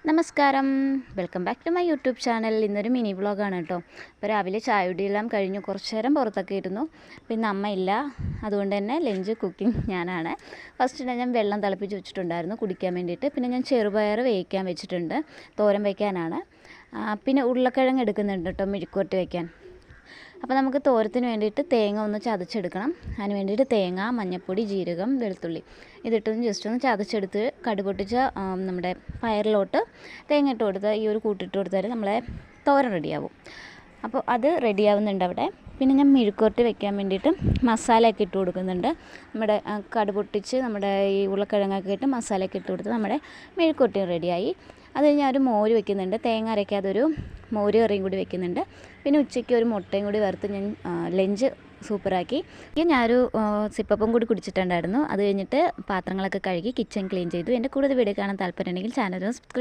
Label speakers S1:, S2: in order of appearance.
S1: നമസ്കാരം, welcome back to my YouTube channel. ഇന്നൊരു mini വ്ളോഗാണ് കേട്ടോ. അപ്പോൾ രാവിലെ ചായകുടിയെല്ലാം കഴിഞ്ഞു, കുറച്ച് നേരം പുറത്തൊക്കെ ഇരുന്നു. പിന്നെ അമ്മയില്ല, അതുകൊണ്ട് തന്നെ ലഞ്ച് കുക്കിംഗ് ഞാനാണ്. ഫസ്റ്റ് ഞാൻ വെള്ളം തിളപ്പിച്ച് വെച്ചിട്ടുണ്ടായിരുന്നു കുടിക്കാൻ വേണ്ടിയിട്ട്. പിന്നെ ഞാൻ ചെറുപയർ വേവിക്കാൻ വെച്ചിട്ടുണ്ട്, തോരൻ വയ്ക്കാനാണ്. പിന്നെ ഉരുളക്കിഴങ്ങ് എടുക്കുന്നുണ്ട് കേട്ടോ, മെഴുക്കുവരട്ടി വയ്ക്കാൻ. അപ്പോൾ നമുക്ക് തോരത്തിന് വേണ്ടിയിട്ട് തേങ്ങ ഒന്ന് ചതച്ചെടുക്കണം. അതിന് വേണ്ടിയിട്ട് തേങ്ങ, മഞ്ഞൾപ്പൊടി, ജീരകം, വെളുത്തുള്ളി ഇതിട്ടൊന്ന് ജസ്റ്റ് ഒന്ന് ചതച്ചെടുത്ത് കടുപൊട്ടിച്ച നമ്മുടെ പയറിലോട്ട് തേങ്ങ ഇട്ട് കൊടുത്ത് ഈ ഒരു കൂട്ടിട്ട് കൊടുത്താൽ നമ്മളെ തോരൻ റെഡിയാവും. അപ്പോൾ അത് റെഡിയാവുന്നുണ്ട് അവിടെ. പിന്നെ ഞാൻ മെഴുക്കുവരട്ടി വെക്കാൻ വേണ്ടിയിട്ട് മസാലയൊക്കെ ഇട്ട് കൊടുക്കുന്നുണ്ട്. നമ്മുടെ കടുപൊട്ടിച്ച് നമ്മുടെ ഈ ഉരുളക്കിഴങ്ങൊക്കെ ഇട്ട് മസാലയൊക്കെ ഇട്ട് കൊടുത്ത് നമ്മുടെ മെഴുക്കുവരട്ടി റെഡിയായി. അത് കഴിഞ്ഞ് ഒരു മോര് വെക്കുന്നുണ്ട്, തേങ്ങ അരയ്ക്കാതൊരു മോര് കറിയും കൂടി വെക്കുന്നുണ്ട്. പിന്നെ ഉച്ചയ്ക്ക് ഒരു മുട്ടയും കൂടി വറുത്ത് ഞാൻ ലഞ്ച് സൂപ്പറാക്കി. ഞാനൊരു സിപ്പപ്പം കൂടി കുടിച്ചിട്ടുണ്ടായിരുന്നു. അത് കഴിഞ്ഞിട്ട് പാത്രങ്ങളൊക്കെ കഴുകി കിച്ചൺ ക്ലീൻ ചെയ്തു. എൻ്റെ കൂടുതൽ വീഡിയോ കാണാൻ താല്പര്യമുണ്ടെങ്കിൽ ചാനൽ സബ്സ്ക്രൈബ്